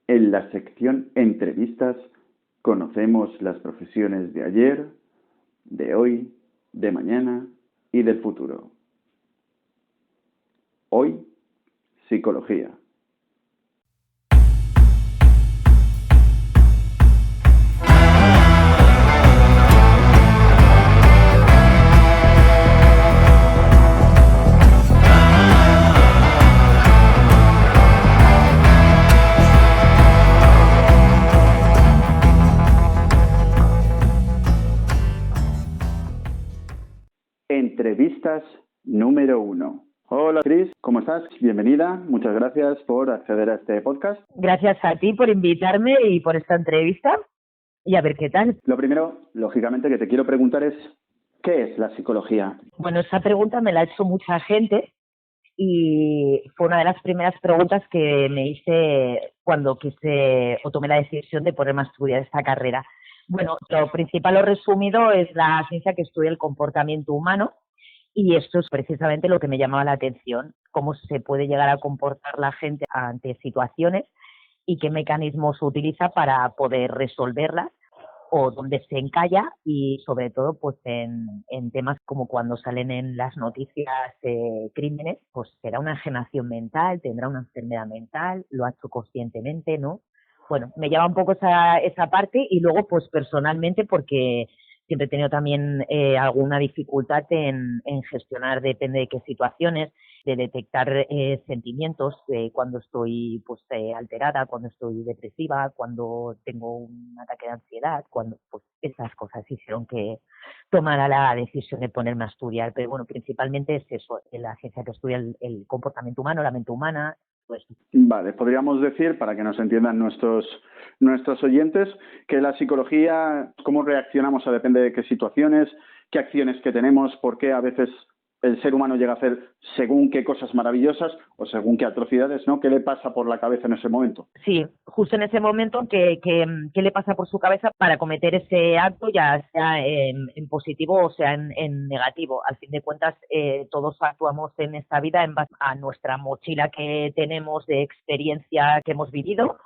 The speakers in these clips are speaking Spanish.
En la sección Entrevistas conocemos las profesiones de ayer, de hoy, de mañana y del futuro. Hoy, psicología. Entrevistas número 1. Hola, Cris, ¿cómo estás? Bienvenida. Muchas gracias por acceder a este podcast. Gracias a ti por invitarme y por esta entrevista. Y a ver qué tal. Lo primero, lógicamente, que te quiero preguntar es, ¿qué es la psicología? Bueno, esa pregunta me la ha hecho mucha gente y fue una de las primeras preguntas que me hice cuando tomé la decisión de ponerme a estudiar esta carrera. Bueno, lo principal o resumido es la ciencia que estudia el comportamiento humano y esto es precisamente lo que me llamaba la atención, cómo se puede llegar a comportar la gente ante situaciones y qué mecanismos utiliza para poder resolverlas o dónde se encalla y sobre todo pues en temas como cuando salen en las noticias crímenes, pues será una enajenación mental, tendrá una enfermedad mental, lo ha hecho conscientemente, ¿no? Bueno, me llama un poco esa parte y luego pues personalmente porque siempre he tenido también alguna dificultad en gestionar, depende de qué situaciones, de detectar sentimientos cuando estoy pues alterada, cuando estoy depresiva, cuando tengo un ataque de ansiedad, cuando pues esas cosas hicieron que tomara la decisión de ponerme a estudiar. Pero bueno, principalmente es eso, la ciencia que estudia el comportamiento humano, la mente humana. Pues. Vale, podríamos decir, para que nos entiendan nuestros oyentes, que la psicología, cómo reaccionamos a depende de qué situaciones, qué acciones que tenemos, por qué a veces el ser humano llega a hacer según qué cosas maravillosas o según qué atrocidades, ¿no? ¿Qué le pasa por la cabeza en ese momento? Sí, justo en ese momento, ¿qué le pasa por su cabeza para cometer ese acto, ya sea en positivo o sea en negativo? Al fin de cuentas, todos actuamos en esta vida en base a nuestra mochila que tenemos de experiencia que hemos vivido,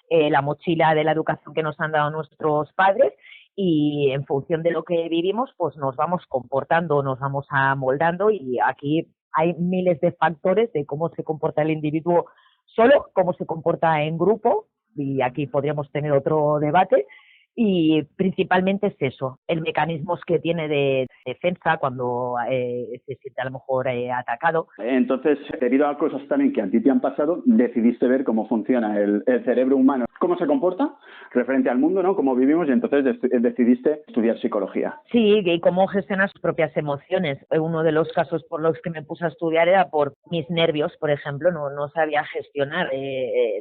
la mochila de la educación que nos han dado nuestros padres, y en función de lo que vivimos, pues nos vamos comportando, nos vamos amoldando, y aquí hay miles de factores de cómo se comporta el individuo solo, cómo se comporta en grupo, y aquí podríamos tener otro debate, y principalmente es eso, el mecanismo que tiene de defensa cuando se siente a lo mejor atacado. Entonces, debido a cosas también que a ti te han pasado, decidiste ver cómo funciona el cerebro humano, cómo se comporta referente al mundo, ¿no? Cómo vivimos, y entonces decidiste estudiar psicología. Sí, y cómo gestionar sus propias emociones. Uno de los casos por los que me puse a estudiar era por mis nervios, por ejemplo, no sabía gestionar,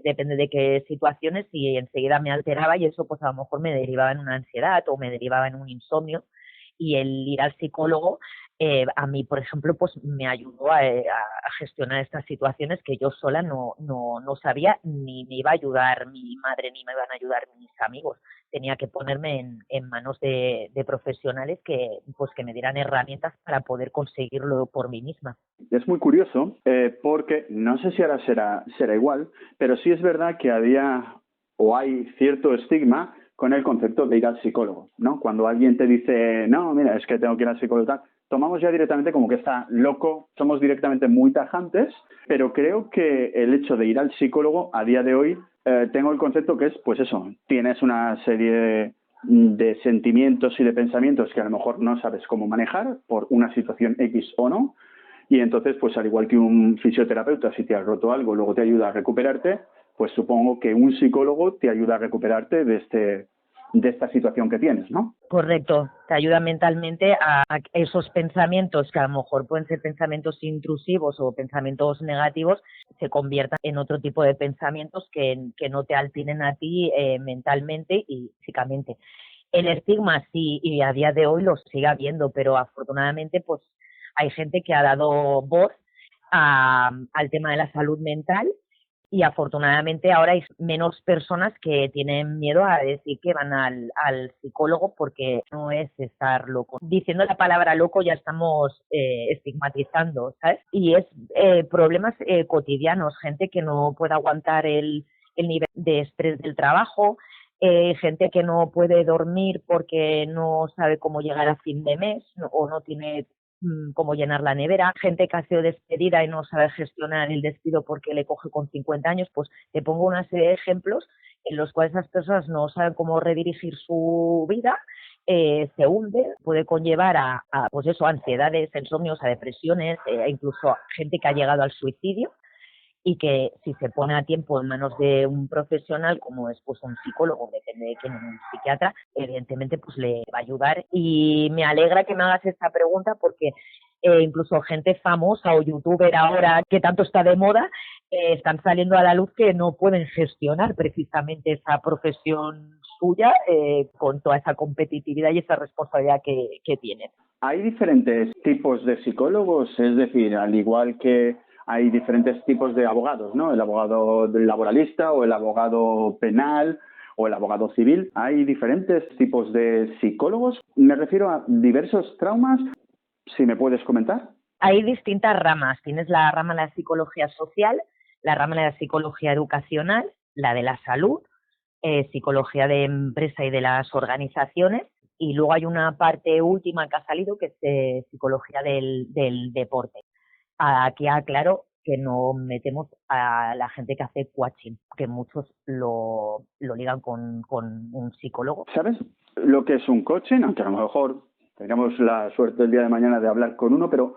depende de qué situaciones, y enseguida me alteraba, y eso pues a lo mejor me derivaba en una ansiedad o me derivaba en un insomnio, y el ir al psicólogo a mí, por ejemplo, pues me ayudó a gestionar estas situaciones que yo sola no sabía, ni me iba a ayudar mi madre, ni me iban a ayudar mis amigos. Tenía que ponerme en manos de profesionales que me dieran herramientas para poder conseguirlo por mí misma. Es muy curioso porque no sé si ahora será igual, pero sí es verdad que hay cierto estigma con el concepto de ir al psicólogo, ¿no? Cuando alguien te dice, no, mira, es que tengo que ir al psicólogo y tal, tomamos ya directamente como que está loco, somos directamente muy tajantes, pero creo que el hecho de ir al psicólogo a día de hoy, tengo el concepto que es, pues eso, tienes una serie de sentimientos y de pensamientos que a lo mejor no sabes cómo manejar por una situación X o no, y entonces, pues al igual que un fisioterapeuta, si te has roto algo, luego te ayuda a recuperarte, pues supongo que un psicólogo te ayuda a recuperarte de esta situación que tienes, ¿no? Correcto, te ayuda mentalmente a esos pensamientos que a lo mejor pueden ser pensamientos intrusivos o pensamientos negativos, se conviertan en otro tipo de pensamientos que no te alteren a ti mentalmente y físicamente. El estigma sí, y a día de hoy lo sigue habiendo, pero afortunadamente pues hay gente que ha dado voz al tema de la salud mental, y afortunadamente ahora hay menos personas que tienen miedo a decir que van al psicólogo, porque no es estar loco. Diciendo la palabra loco ya estamos estigmatizando, ¿sabes? Y es problemas cotidianos, gente que no puede aguantar el el nivel de estrés del trabajo, gente que no puede dormir porque no sabe cómo llegar a fin de mes o no tiene cómo llenar la nevera, gente que ha sido despedida y no sabe gestionar el despido porque le coge con 50 años, pues te pongo una serie de ejemplos en los cuales esas personas no saben cómo redirigir su vida, se hunde, puede conllevar pues eso, a ansiedades, a insomnios, a depresiones, incluso a gente que ha llegado al suicidio, y que si se pone a tiempo en manos de un profesional como es pues un psicólogo, depende de quién, un psiquiatra, evidentemente pues le va a ayudar. Y me alegra que me hagas esta pregunta porque incluso gente famosa o youtuber ahora que tanto está de moda, están saliendo a la luz que no pueden gestionar precisamente esa profesión suya con toda esa competitividad y esa responsabilidad que tienen. Hay diferentes tipos de psicólogos, es decir, al igual que hay diferentes tipos de abogados, ¿no? El abogado laboralista o el abogado penal o el abogado civil. Hay diferentes tipos de psicólogos. Me refiero a diversos traumas, si me puedes comentar. Hay distintas ramas. Tienes la rama de la psicología social, la rama de la psicología educacional, la de la salud, psicología de empresa y de las organizaciones, y luego hay una parte última que ha salido que es psicología del deporte. Aquí aclaro que no metemos a la gente que hace coaching, que muchos lo ligan con un psicólogo. ¿Sabes lo que es un coaching? Aunque a lo mejor tengamos la suerte el día de mañana de hablar con uno, pero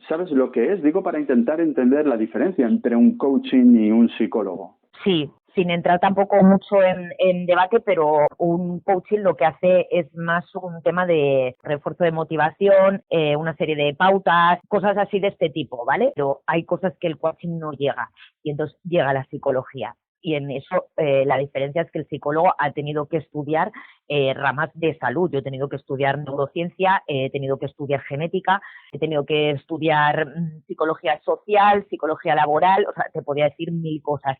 ¿sabes lo que es? Digo, para intentar entender la diferencia entre un coaching y un psicólogo. Sí, sin entrar tampoco mucho en debate, pero un coaching lo que hace es más un tema de refuerzo de motivación, una serie de pautas, cosas así de este tipo, ¿vale? Pero hay cosas que el coaching no llega y entonces llega la psicología. Y en eso la diferencia es que el psicólogo ha tenido que estudiar ramas de salud. Yo he tenido que estudiar neurociencia, he tenido que estudiar genética, he tenido que estudiar psicología social, psicología laboral, o sea, te podría decir 1000 cosas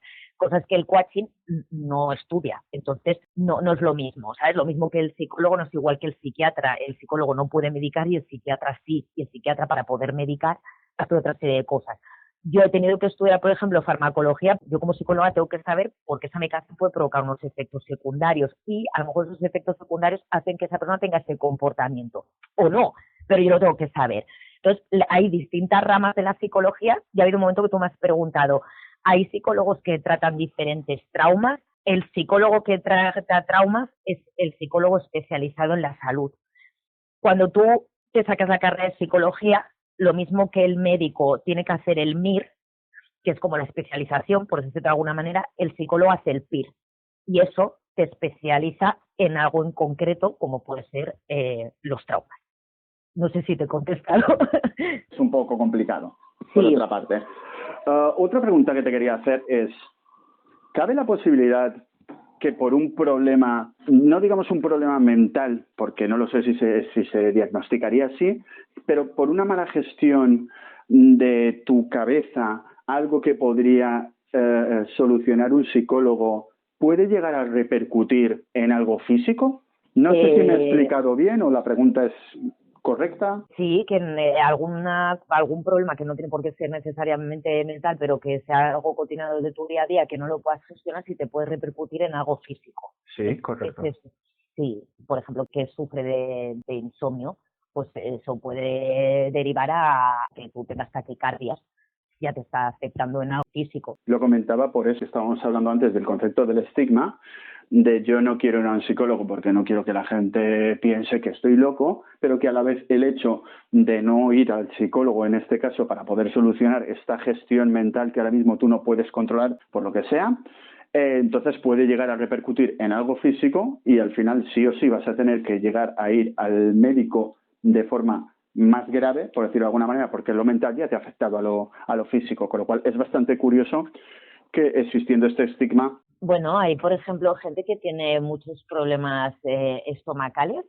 que el coaching no estudia. Entonces, no es lo mismo, ¿sabes? Lo mismo que el psicólogo no es igual que el psiquiatra. El psicólogo no puede medicar y el psiquiatra sí. Y el psiquiatra, para poder medicar, hace otra serie de cosas. Yo he tenido que estudiar, por ejemplo, farmacología. Yo como psicóloga tengo que saber por qué esa medicación puede provocar unos efectos secundarios y a lo mejor esos efectos secundarios hacen que esa persona tenga ese comportamiento o no, pero yo lo tengo que saber. Entonces, hay distintas ramas de la psicología y ha habido un momento que tú me has preguntado, hay psicólogos que tratan diferentes traumas. El psicólogo que trata traumas es el psicólogo especializado en la salud. Cuando tú te sacas la carrera de psicología, lo mismo que el médico tiene que hacer el MIR, que es como la especialización, por decirlo de alguna manera, el psicólogo hace el PIR. Y eso te especializa en algo en concreto, como puede ser los traumas. No sé si te he contestado. Es un poco complicado, por Sí. otra parte. Otra pregunta que te quería hacer es, ¿cabe la posibilidad que por un problema, no digamos un problema mental, porque no lo sé si se diagnosticaría así, pero por una mala gestión de tu cabeza, algo que podría solucionar un psicólogo, puede llegar a repercutir en algo físico? No sé si me he explicado bien o la pregunta es correcta. Sí, que en algún problema que no tiene por qué ser necesariamente mental, pero que sea algo cotidiano de tu día a día, que no lo puedas gestionar, si te puede repercutir en algo físico. Sí, correcto. Sí, por ejemplo, que sufre de insomnio, pues eso puede derivar a que tú tengas taquicardias, ya te está afectando en algo físico. Lo comentaba por eso, estábamos hablando antes del concepto del estigma, de yo no quiero ir a un psicólogo porque no quiero que la gente piense que estoy loco, pero que a la vez el hecho de no ir al psicólogo, en este caso, para poder solucionar esta gestión mental que ahora mismo tú no puedes controlar por lo que sea, entonces puede llegar a repercutir en algo físico y al final sí o sí vas a tener que llegar a ir al médico de forma más grave, por decirlo de alguna manera, porque lo mental ya te ha afectado a lo físico, con lo cual es bastante curioso que existiendo este estigma. Bueno, hay, por ejemplo, gente que tiene muchos problemas estomacales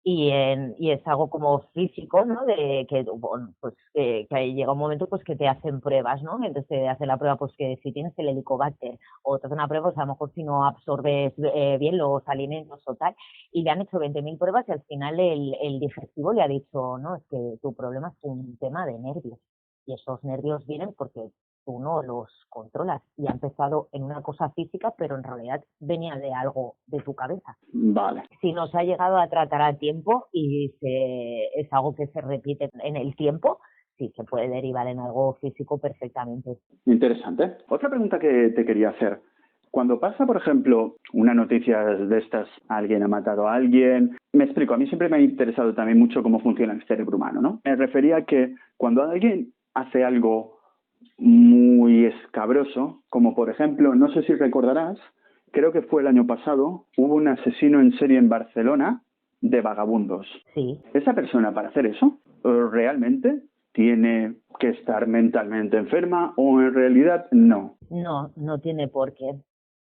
y es algo como físico, ¿no? De que, bueno, pues que ahí llega un momento pues que te hacen pruebas, ¿no? Entonces te hacen la prueba pues que si tienes el helicobacter o te hacen una prueba pues a lo mejor si no absorbes bien los alimentos o tal, y le han hecho 20.000 pruebas y al final el digestivo le ha dicho, no, es que tu problema es un tema de nervios y esos nervios vienen porque tú no los controlas. Y ha empezado en una cosa física, pero en realidad venía de algo de tu cabeza. Vale. Si no se ha llegado a tratar a tiempo y es algo que se repite en el tiempo, sí se puede derivar en algo físico perfectamente. Interesante. Otra pregunta que te quería hacer. Cuando pasa, por ejemplo, una noticia de estas, alguien ha matado a alguien, me explico, a mí siempre me ha interesado también mucho cómo funciona el cerebro humano, ¿no? Me refería a que cuando alguien hace algo muy escabroso, como por ejemplo, no sé si recordarás, creo que fue el año pasado, hubo un asesino en serie en Barcelona de vagabundos. Sí. Esa persona, para hacer eso, realmente tiene que estar mentalmente enferma o en realidad no. No tiene por qué.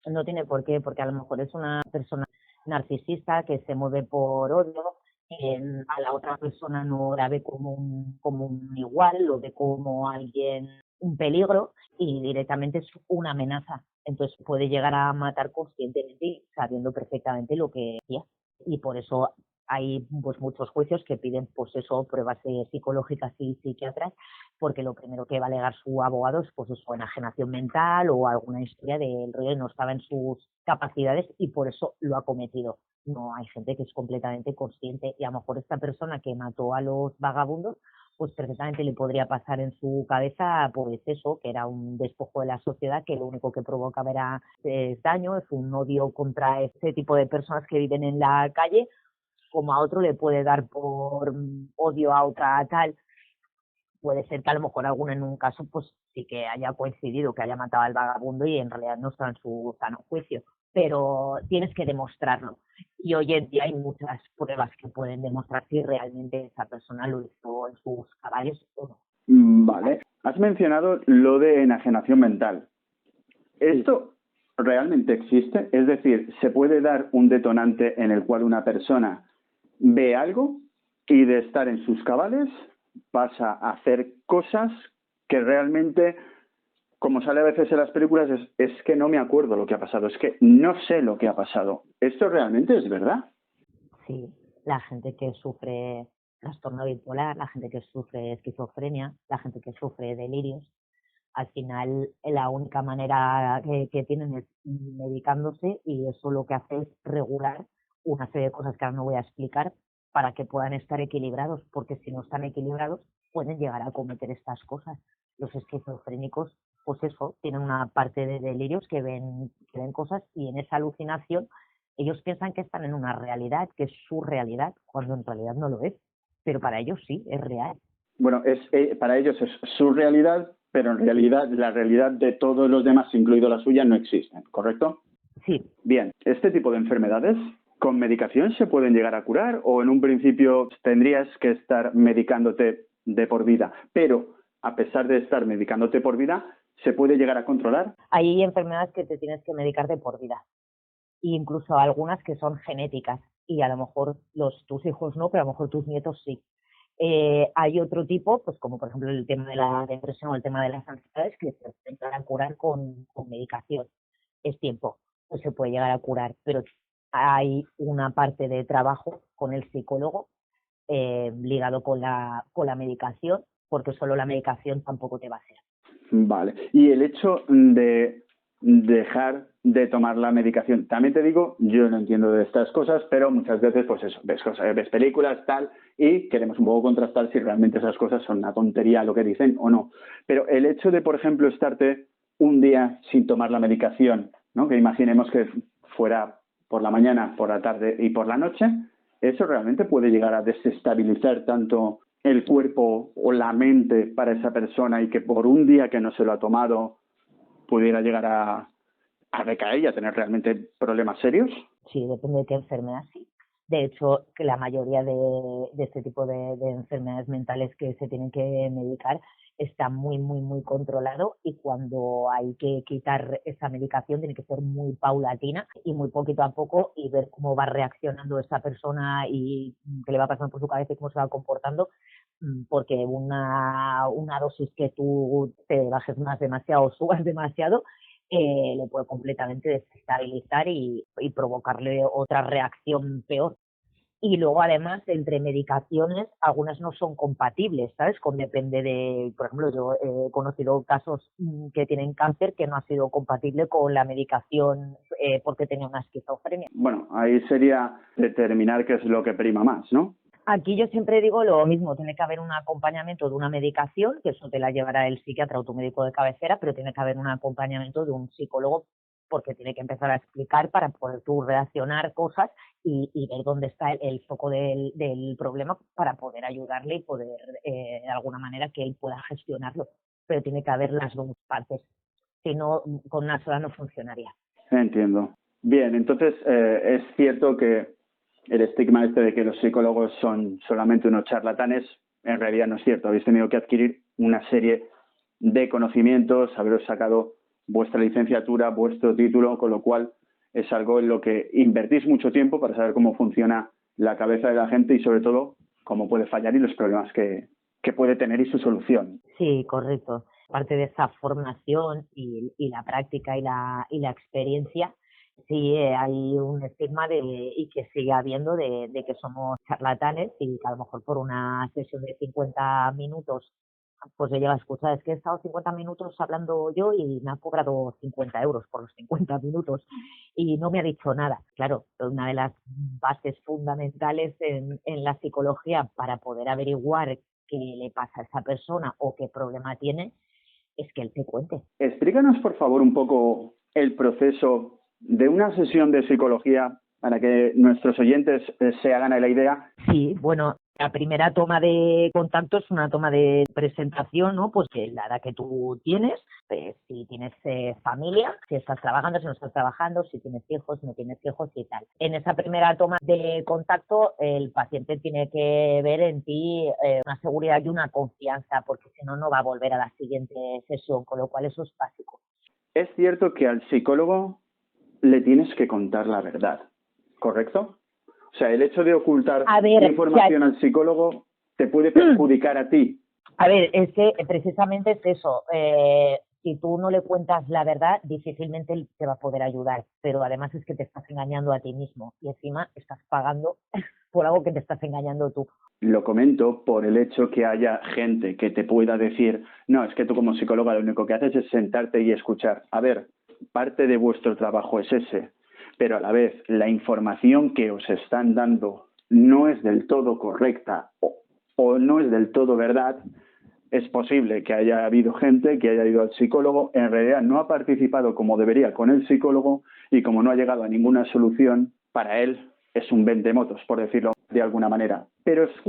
No tiene por qué, porque a lo mejor es una persona narcisista que se mueve por odio, a la otra persona no la ve como un igual, lo ve como alguien, un peligro, y directamente es una amenaza. Entonces puede llegar a matar conscientemente, sabiendo perfectamente lo que hacía. Y por eso hay pues muchos juicios que piden pues eso, pruebas psicológicas y psiquiatras, porque lo primero que va a alegar su abogado es pues eso, enajenación mental o alguna historia del rollo de no estaba en sus capacidades y por eso lo ha cometido. No, hay gente que es completamente consciente y a lo mejor esta persona que mató a los vagabundos pues perfectamente le podría pasar en su cabeza pues eso, que era un despojo de la sociedad, que lo único que provocaba era daño, es un odio contra este tipo de personas que viven en la calle, como a otro le puede dar por odio a otra tal. Puede ser que a lo mejor alguno en un caso pues sí que haya coincidido, que haya matado al vagabundo y en realidad no está en su sano juicio, pero tienes que demostrarlo. Y hoy en día hay muchas pruebas que pueden demostrar si realmente esa persona lo hizo en sus cabales o no. Vale. Has mencionado lo de enajenación mental. ¿Esto realmente existe? Es decir, ¿se puede dar un detonante en el cual una persona ve algo y de estar en sus cabales pasa a hacer cosas que realmente, como sale a veces en las películas, es que no me acuerdo lo que ha pasado, es que no sé lo que ha pasado? ¿Esto realmente es verdad? Sí, la gente que sufre trastorno bipolar, la gente que sufre esquizofrenia, la gente que sufre delirios, al final la única manera que tienen es medicándose y eso lo que hace es regular una serie de cosas que ahora no voy a explicar para que puedan estar equilibrados, porque si no están equilibrados pueden llegar a cometer estas cosas. Los esquizofrénicos, pues eso, tienen una parte de delirios que ven cosas y en esa alucinación ellos piensan que están en una realidad, que es su realidad, cuando en realidad no lo es, pero para ellos sí, es real. Bueno, para ellos es su realidad, pero en realidad la realidad de todos los demás, incluido la suya, no existe, ¿correcto? Sí. Bien, ¿este tipo de enfermedades con medicación se pueden llegar a curar o en un principio tendrías que estar medicándote de por vida? Pero a pesar de estar medicándote por vida, ¿se puede llegar a controlar? Hay enfermedades que te tienes que medicar de por vida, e incluso algunas que son genéticas y a lo mejor tus hijos no, pero a lo mejor tus nietos sí. Hay otro tipo, pues como por ejemplo el tema de la depresión o el tema de las ansiedades, que se pueden llegar a curar con medicación. Es tiempo, pues se puede llegar a curar, pero hay una parte de trabajo con el psicólogo ligado con la medicación, porque solo la medicación tampoco te va a hacer. Vale. Y el hecho de dejar de tomar la medicación, también te digo, yo no entiendo de estas cosas, pero muchas veces, pues eso, ves cosas, ves películas, tal, y queremos un poco contrastar si realmente esas cosas son una tontería lo que dicen o no. Pero el hecho de, por ejemplo, estarte un día sin tomar la medicación, ¿no? Que imaginemos que fuera por la mañana, por la tarde y por la noche, eso realmente puede llegar a desestabilizar tanto el cuerpo o la mente para esa persona y que por un día que no se lo ha tomado pudiera llegar a recaer y a tener realmente problemas serios. Sí, depende de qué enfermedad, sí. De hecho, que la mayoría de este tipo de enfermedades mentales que se tienen que medicar está muy, muy, muy controlado y cuando hay que quitar esa medicación tiene que ser muy paulatina y muy poquito a poco y ver cómo va reaccionando esa persona y qué le va pasando por su cabeza y cómo se va comportando, porque una dosis que tú te bajes más demasiado o subas demasiado le puede completamente desestabilizar y provocarle otra reacción peor. Y luego, además, entre medicaciones, algunas no son compatibles, ¿sabes? Depende de, por ejemplo, yo he conocido casos que tienen cáncer que no ha sido compatible con la medicación porque tenía una esquizofrenia. Bueno, ahí sería determinar qué es lo que prima más, ¿no? Aquí yo siempre digo lo mismo, tiene que haber un acompañamiento de una medicación, que eso te la llevará el psiquiatra o tu médico de cabecera, pero tiene que haber un acompañamiento de un psicólogo porque tiene que empezar a explicar para poder tú relacionar cosas y ver dónde está el foco del problema para poder ayudarle y poder, de alguna manera, que él pueda gestionarlo. Pero tiene que haber las dos partes, si no, con una sola no funcionaría. Entiendo. Bien, entonces es cierto que el estigma este de que los psicólogos son solamente unos charlatanes, en realidad no es cierto. Habéis tenido que adquirir una serie de conocimientos, haberos sacado vuestra licenciatura, vuestro título, con lo cual es algo en lo que invertís mucho tiempo para saber cómo funciona la cabeza de la gente y sobre todo cómo puede fallar y los problemas que puede tener y su solución. Sí, correcto. Parte de esa formación y la práctica y la experiencia, sí hay un estigma y que sigue habiendo de que somos charlatanes y que a lo mejor por una sesión de 50 minutos pues se llega a escuchar, es que he estado 50 minutos hablando yo y me ha cobrado 50 euros por los 50 minutos y no me ha dicho nada. Claro, una de las bases fundamentales en la psicología para poder averiguar qué le pasa a esa persona o qué problema tiene es que él te cuente. Explícanos, por favor, un poco el proceso de una sesión de psicología para que nuestros oyentes se hagan a la idea. Sí, bueno, la primera toma de contacto es una toma de presentación, ¿no? Pues que la edad que tú tienes, si tienes familia, si estás trabajando, si no estás trabajando, si tienes hijos, si no tienes hijos y tal. En esa primera toma de contacto, el paciente tiene que ver en ti una seguridad y una confianza, porque si no, no va a volver a la siguiente sesión, con lo cual eso es básico. Es cierto que al psicólogo le tienes que contar la verdad, ¿correcto? O sea, el hecho de ocultar información al psicólogo te puede perjudicar a ti. A ver, es que precisamente es eso. Si tú no le cuentas la verdad, difícilmente él te va a poder ayudar. Pero además es que te estás engañando a ti mismo y encima estás pagando por algo que te estás engañando tú. Lo comento por el hecho que haya gente que te pueda decir, no, es que tú como psicóloga lo único que haces es sentarte y escuchar. A ver, parte de vuestro trabajo es ese, pero a la vez la información que os están dando no es del todo correcta o no es del todo verdad. Es posible que haya habido gente que haya ido al psicólogo, en realidad no ha participado como debería con el psicólogo y como no ha llegado a ninguna solución, para él es un vendemotos, por decirlo de alguna manera. Pero es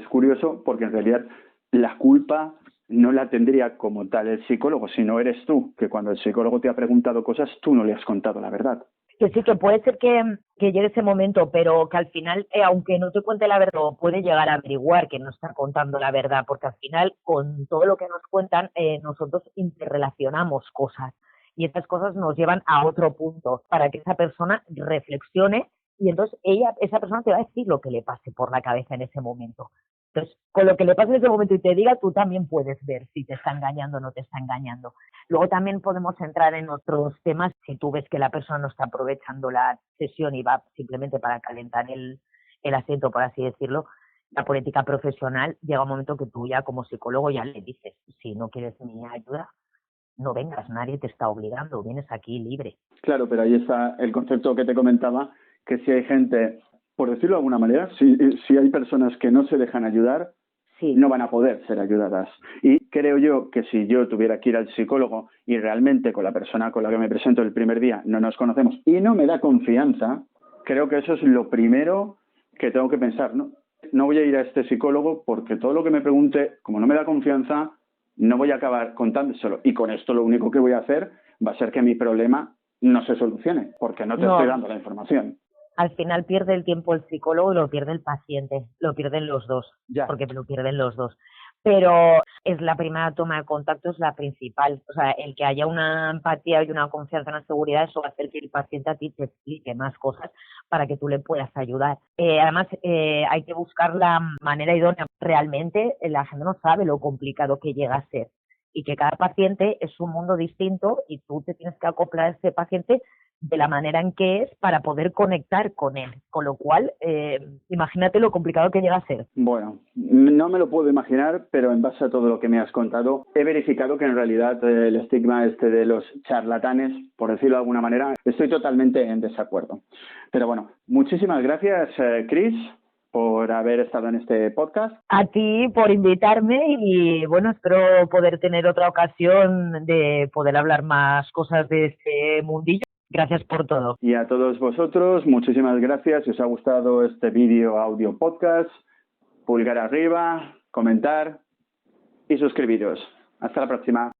curioso porque en realidad la culpa no la tendría como tal el psicólogo, sino eres tú, que cuando el psicólogo te ha preguntado cosas, tú no le has contado la verdad. Que sí, que puede ser que llegue ese momento, pero que al final, aunque no te cuente la verdad, puede llegar a averiguar que no está contando la verdad, porque al final, con todo lo que nos cuentan, nosotros interrelacionamos cosas y estas cosas nos llevan a otro punto para que esa persona reflexione y entonces esa persona te va a decir lo que le pase por la cabeza en ese momento. Entonces, con lo que le pase en ese momento y te diga, tú también puedes ver si te está engañando o no te está engañando. Luego también podemos entrar en otros temas. Si tú ves que la persona no está aprovechando la sesión y va simplemente para calentar el asiento, por así decirlo, la política profesional llega un momento que tú ya como psicólogo ya le dices, si no quieres mi ayuda, no vengas, nadie te está obligando, vienes aquí libre. Claro, pero ahí está el concepto que te comentaba, que si hay gente, por decirlo de alguna manera, si hay personas que no se dejan ayudar, sí, no van a poder ser ayudadas. Y creo yo que si yo tuviera que ir al psicólogo y realmente con la persona con la que me presento el primer día no nos conocemos y no me da confianza, creo que eso es lo primero que tengo que pensar, ¿no? No voy a ir a este psicólogo porque todo lo que me pregunte, como no me da confianza, no voy a acabar contándoselo. Y con esto lo único que voy a hacer va a ser que mi problema no se solucione, porque no te estoy dando la información. Al final pierde el tiempo el psicólogo y lo pierde el paciente, lo pierden los dos, porque lo pierden los dos. Pero es la primera toma de contacto, es la principal. O sea, el que haya una empatía y una confianza, una seguridad, eso va a hacer que el paciente a ti te explique más cosas para que tú le puedas ayudar. Además, hay que buscar la manera idónea. Realmente la gente no sabe lo complicado que llega a ser y que cada paciente es un mundo distinto y tú te tienes que acoplar a ese paciente de la manera en que es para poder conectar con él. Con lo cual, imagínate lo complicado que llega a ser. Bueno, no me lo puedo imaginar, pero en base a todo lo que me has contado, he verificado que en realidad el estigma este de los charlatanes, por decirlo de alguna manera, estoy totalmente en desacuerdo. Pero bueno, muchísimas gracias, Chris, por haber estado en este podcast. A ti por invitarme y bueno, espero poder tener otra ocasión de poder hablar más cosas de este mundillo. Gracias por todo. Y a todos vosotros, muchísimas gracias. Si os ha gustado este vídeo audio podcast, pulgar arriba, comentar y suscribiros. Hasta la próxima.